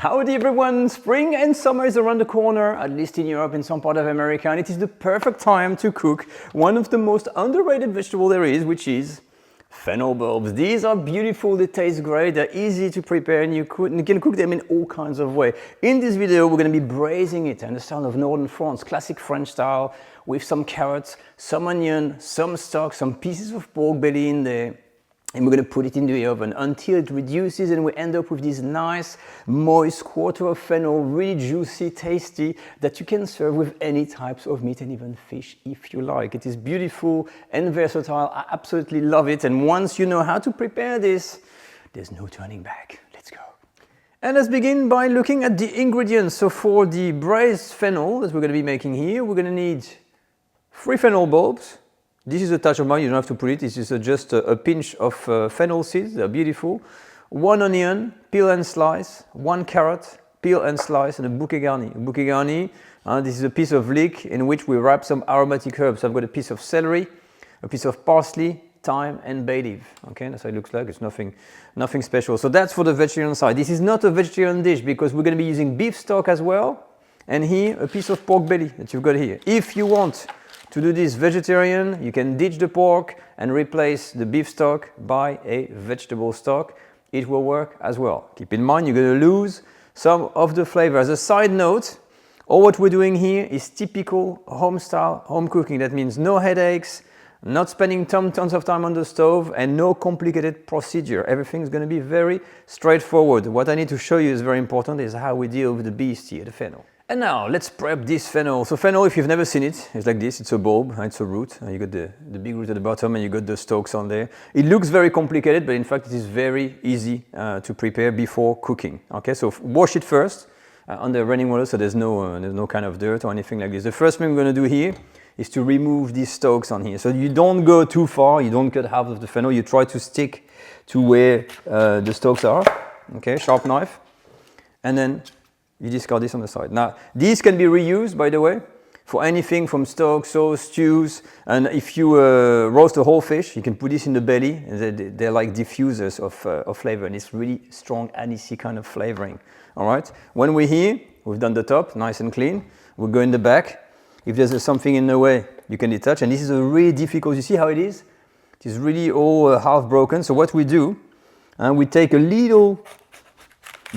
Howdy everyone! Spring and summer is around the corner, at least in Europe and some part of America, and it is the perfect time to cook one of the most underrated vegetables there is, which is fennel bulbs. These are beautiful, they taste great, they're easy to prepare, and you can cook them in all kinds of ways. In this video, we're going to be braising it in the style of northern France, classic French style, with some carrots, some onion, some stock, some pieces of pork belly in there. And we're going to put it in the oven until it reduces and we end up with this nice, moist quarter of fennel, really juicy, tasty, that you can serve with any types of meat and even fish if you like. It is beautiful and versatile. I absolutely love it. And once you know how to prepare this, there's no turning back. Let's go. And let's begin by looking at the ingredients. So for the braised fennel that we're going to be making here, we're going to need 3 fennel bulbs. This is a touch of mine, you don't have to put it, this is just a pinch of fennel seeds, they're beautiful. 1 onion, peel and slice, 1 carrot, peel and slice, and a bouquet garni. A bouquet garni, this is a piece of leek in which we wrap some aromatic herbs. So I've got a piece of celery, a piece of parsley, thyme and bay leaf. Okay, that's how it looks like, it's nothing special. So that's for the vegetarian side. This is not a vegetarian dish because we're going to be using beef stock as well. And here, a piece of pork belly that you've got here. If you want to do this vegetarian, you can ditch the pork and replace the beef stock by a vegetable stock. It will work as well. Keep in mind, you're going to lose some of the flavor. As a side note, all what we're doing here is typical home style, home cooking. That means no headaches, not spending tons of time on the stove, and no complicated procedure. Everything's going to be very straightforward. What I need to show you is very important, is how we deal with the beast here, the fennel. And now let's prep this fennel. So fennel, if you've never seen it, it's like this. It's a bulb, it's a root. You got the big root at the bottom and you got the stalks on there. It looks very complicated, but in fact it is very easy to prepare before cooking. Okay, so wash it first under running water so there's no kind of dirt or anything like this. The first thing we're going to do here is to remove these stalks on here. So you don't go too far, you don't cut half of the fennel, you try to stick to where the stalks are. Okay, sharp knife. And then you discard this on the side. Now, these can be reused, by the way, for anything from stock, sauce, stews. And if you roast a whole fish, you can put this in the belly. And they're like diffusers of flavor, and it's really strong anisey kind of flavoring. All right. When we're here, we've done the top, nice and clean. We'll go in the back. If there's something in the way, you can detach. And this is a really difficult. You see how it is? It is really all half broken. So what we do, we take a little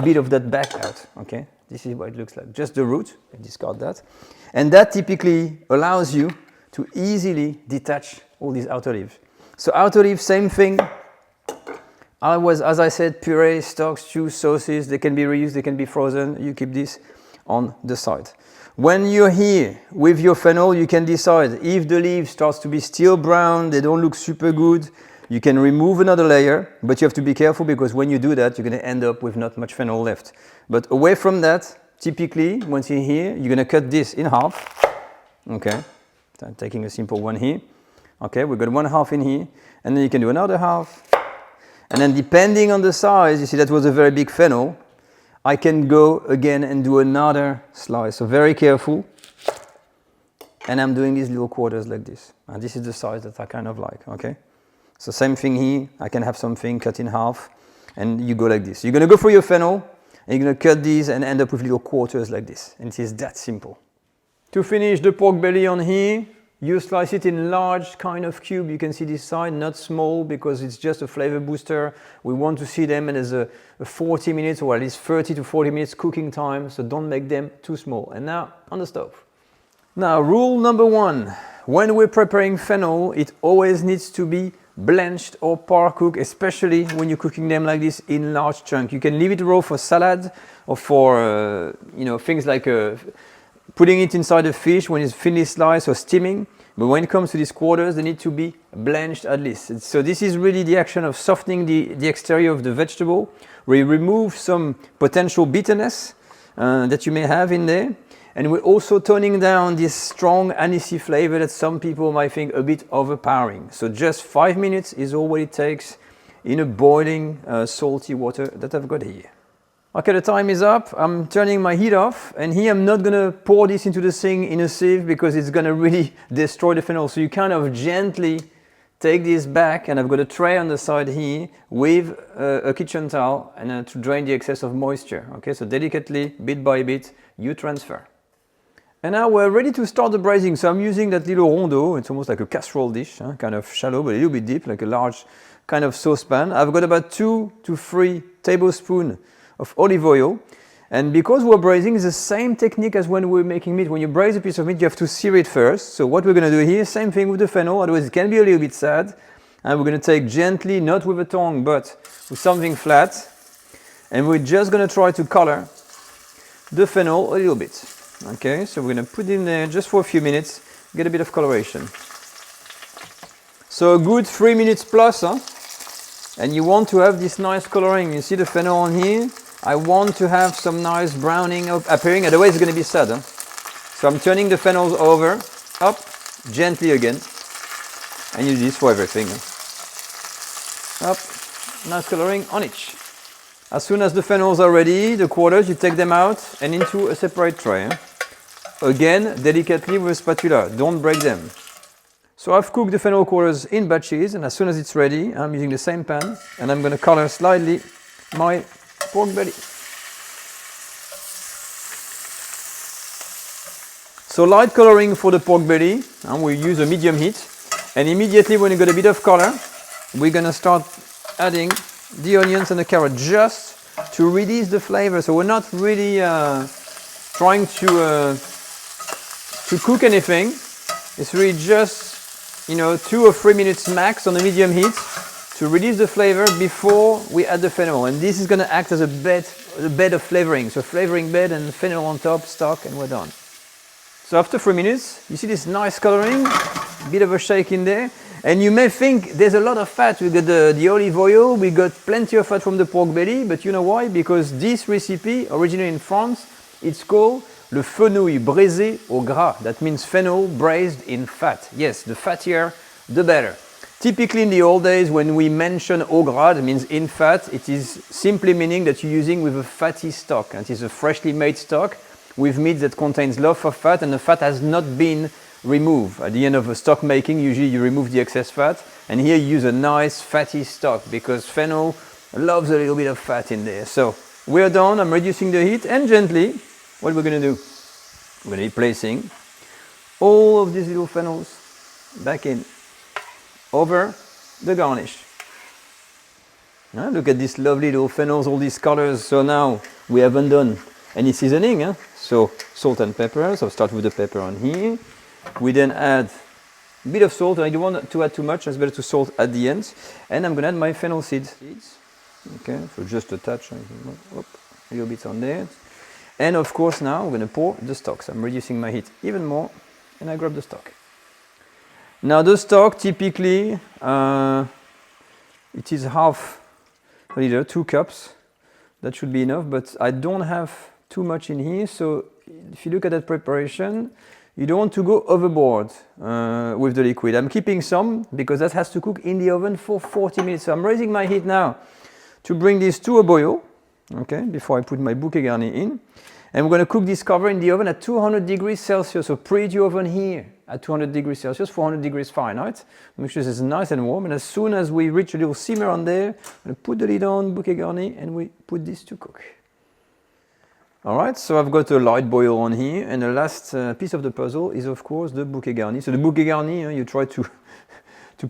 bit of that back out. Okay. This is what it looks like, just the root, discard that. And that typically allows you to easily detach all these outer leaves. So outer leaves, same thing. As I said, puree, stock, stew, sauces, they can be reused, they can be frozen. You keep this on the side. When you're here with your fennel, you can decide if the leaf starts to be still brown, they don't look super good, you can remove another layer, but you have to be careful because when you do that, you're going to end up with not much fennel left. But away from that, typically, once you're here, you're going to cut this in half. Okay, so I'm taking a simple one here. Okay, we've got 1/2 in here, and then you can do another half. And then depending on the size, you see that was a very big fennel, I can go again and do another slice. So very careful. And I'm doing these little quarters like this. And this is the size that I kind of like, okay? So same thing here, I can have something cut in half, and you go like this. You're going to go for your fennel, and you're going to cut these and end up with little quarters like this. And it is that simple. To finish the pork belly on here, you slice it in large kind of cube. You can see this side, not small, because it's just a flavor booster. We want to see them as a 40 minutes, or at least 30 to 40 minutes cooking time, so don't make them too small. And now, on the stove. Now, rule number 1. When we're preparing fennel, it always needs to be blanched or par cooked, especially when you're cooking them like this in large chunks. You can leave it raw for salad or for things like putting it inside a fish when it's thinly sliced or steaming. But when it comes to these quarters, they need to be blanched at least. So this is really the action of softening the exterior of the vegetable. We remove some potential bitterness that you may have in there. And we're also toning down this strong anisey flavor that some people might think a bit overpowering. So just 5 minutes is all what it takes in a boiling salty water that I've got here. Okay, the time is up. I'm turning my heat off, and here I'm not gonna pour this into the sink in a sieve because it's gonna really destroy the fennel. So you kind of gently take this back, and I've got a tray on the side here with a kitchen towel and to drain the excess of moisture. Okay, so delicately, bit by bit, you transfer. And now we're ready to start the braising. So I'm using that little rondeau. It's almost like a casserole dish, kind of shallow, but a little bit deep, like a large kind of saucepan. I've got about 2 to 3 tablespoons of olive oil. And because we're braising, it's the same technique as when we're making meat. When you braise a piece of meat, you have to sear it first. So what we're going to do here, same thing with the fennel, otherwise it can be a little bit sad. And we're going to take gently, not with a tongue, but with something flat. And we're just going to try to color the fennel a little bit. Okay, so we're going to put it in there just for a few minutes, get a bit of coloration. So a good 3 minutes plus, and you want to have this nice coloring. You see the fennel on here? I want to have some nice browning appearing, otherwise it's going to be sad. So I'm turning the fennels over, up, gently again, and you do this for everything. Up, nice coloring on each. As soon as the fennels are ready, the quarters, you take them out and into a separate tray. Again, delicately with a spatula, don't break them. So I've cooked the fennel quarters in batches, and as soon as it's ready, I'm using the same pan, and I'm going to color slightly my pork belly. So light coloring for the pork belly, and we use a medium heat, and immediately when you get a bit of color, we're going to start adding the onions and the carrot just to release the flavor. So we're not really trying to cook anything. It's really just, 2 or 3 minutes max on the medium heat to release the flavor before we add the fennel. And this is going to act as a bed of flavoring. So flavoring bed and fennel on top, stock, and we're done. So after 3 minutes, you see this nice coloring, bit of a shake in there. And you may think there's a lot of fat. We got the olive oil, we got plenty of fat from the pork belly, but you know why? Because this recipe, originally in France, it's called le Fenouil Braisé au gras. That means fennel braised in fat. Yes, the fattier, the better. Typically in the old days when we mention au gras, that means in fat, it is simply meaning that you're using with a fatty stock. And it is a freshly made stock with meat that contains lots of fat, and the fat has not been remove. At the end of a stock making, usually you remove the excess fat, and here you use a nice fatty stock because fennel loves a little bit of fat in there. So we're done. I'm reducing the heat, and gently, what we're going to do, we're going to be placing all of these little fennels back in over the garnish. Now, look at these lovely little fennels, all these colors. So now we haven't done any seasoning. So salt and pepper. So I'll start with the pepper on here. We then add a bit of salt. I don't want to add too much, it's better to salt at the end. And I'm going to add my fennel seeds. Okay, so just a touch, a little bit on there. And of course now I'm going to pour the stock. So I'm reducing my heat even more, and I grab the stock. Now the stock, typically, it is half a liter, 2 cups. That should be enough, but I don't have too much in here. So if you look at that preparation, you don't want to go overboard with the liquid. I'm keeping some because that has to cook in the oven for 40 minutes. So I'm raising my heat now to bring this to a boil, okay, before I put my bouquet garni in. And we're going to cook this cover in the oven at 200 degrees Celsius. So preheat your oven here at 200 degrees Celsius, 400 degrees Fahrenheit. Make sure it's nice and warm. And as soon as we reach a little simmer on there, I'm going to put the lid on, bouquet garni, and we put this to cook. All right, so I've got a light boil on here, and the last piece of the puzzle is, of course, the bouquet garni. So the bouquet garni, you try to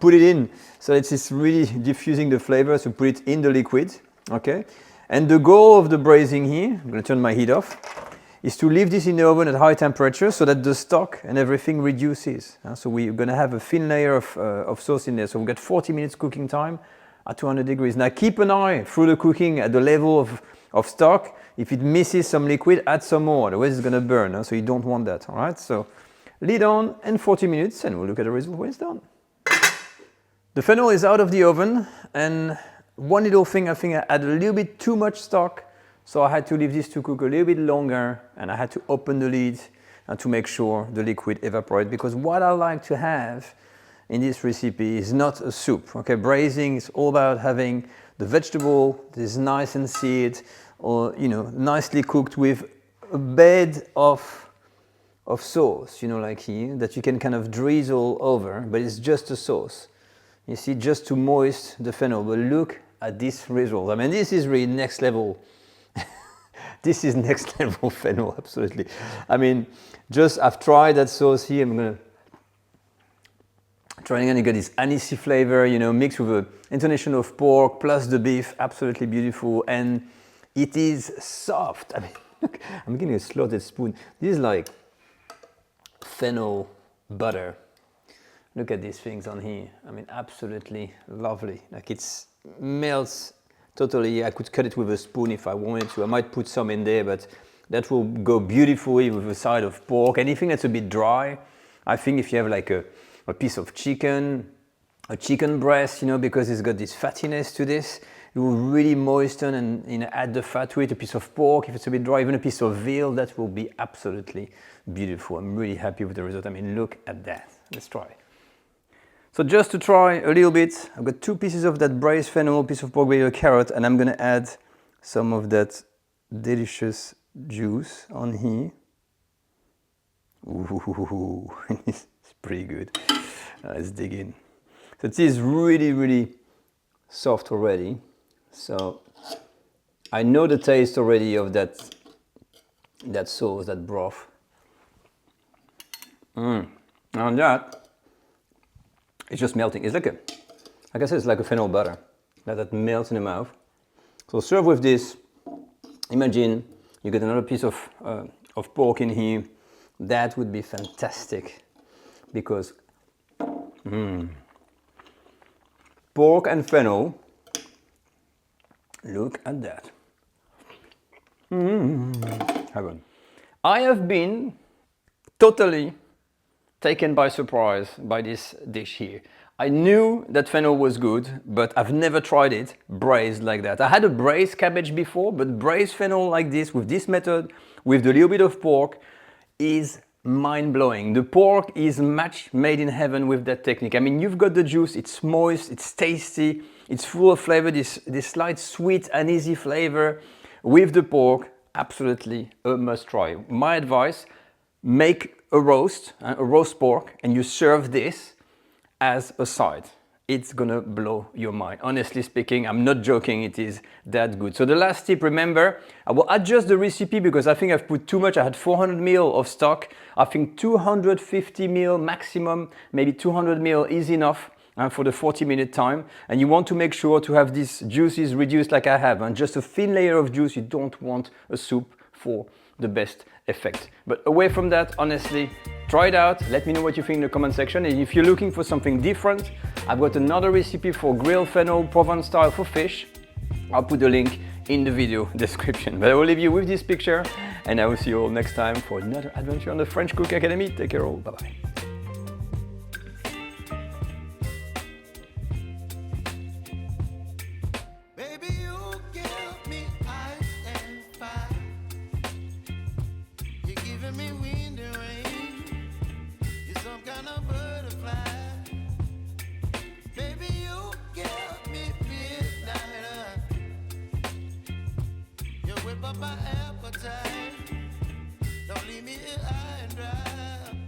put it in so it's really diffusing the flavor, so put it in the liquid, okay? And the goal of the braising here, I'm going to turn my heat off, is to leave this in the oven at high temperature so that the stock and everything reduces. So we're going to have a thin layer of sauce in there. So we've got 40 minutes cooking time at 200 degrees. Now keep an eye through the cooking at the level of stock. If it misses some liquid, add some more, otherwise it's going to burn, so you don't want that, all right? So lid on and 40 minutes, and we'll look at the result when it's done. The fennel is out of the oven, and one little thing, I think I had a little bit too much stock, so I had to leave this to cook a little bit longer, and I had to open the lid to make sure the liquid evaporates, because what I like to have in this recipe is not a soup, okay? Braising is all about having the vegetable that is nice and seared, or nicely cooked with a bed of sauce, like here, that you can kind of drizzle over, but it's just a sauce. You see, just to moist the fennel, but look at this result. I mean, this is really next level. This is next level fennel, absolutely. I mean, I've tried that sauce here. I'm gonna try again. You get this anisey flavor, you know, mixed with an intonation of pork plus the beef. Absolutely beautiful, and it is soft. I mean, look, I'm getting a slotted spoon. This is like fennel butter. Look at these things on here. I mean, absolutely lovely. Like it melts totally. I could cut it with a spoon if I wanted to. I might put some in there, but that will go beautifully with a side of pork. Anything that's a bit dry, I think if you have like a piece of chicken, a chicken breast, you know, because it's got this fattiness to this, it will really moisten and, you know, add the fat to it. A piece of pork, if it's a bit dry, even a piece of veal, that will be absolutely beautiful. I'm really happy with the result. I mean, look at that. Let's try. So just to try a little bit, I've got 2 pieces of that braised fennel, piece of pork with a carrot, and I'm gonna add some of that delicious juice on here. Ooh, it's pretty good. Let's dig in. So it is really, really soft already. So I know the taste already of that sauce, that broth. And that, it's just melting. It's like I said, it's like a fennel butter that melts in the mouth. So serve with this. Imagine you get another piece of pork in here. That would be fantastic, because pork and fennel. Look at that. Heaven. I have been totally taken by surprise by this dish here. I knew that fennel was good, but I've never tried it braised like that. I had a braised cabbage before, but braised fennel like this, with this method, with the little bit of pork, is mind-blowing. The pork is match made in heaven with that technique. I mean, you've got the juice, it's moist, it's tasty, it's full of flavor, this slight sweet anisey flavor with the pork. Absolutely a must try. My advice, make a roast pork, and you serve this as a side. It's gonna blow your mind. Honestly speaking, I'm not joking, it is that good. So the last tip, remember, I will adjust the recipe because I think I've put too much. I had 400 ml of stock. I think 250 ml maximum, maybe 200 ml is enough for the 40-minute time. And you want to make sure to have these juices reduced like I have, and just a thin layer of juice. You don't want a soup for the best effect. But away from that, honestly, try it out. Let me know what you think in the comment section. And if you're looking for something different, I've got another recipe for grilled fennel Provence style for fish. I'll put the link in the video description. But I will leave you with this picture, and I will see you all next time for another adventure on the French Cook Academy. Take care all. Bye-bye. Me wind and rain, you're some kind of butterfly. Baby, you give me midnight. You whip up my appetite. Don't leave me here high and dry.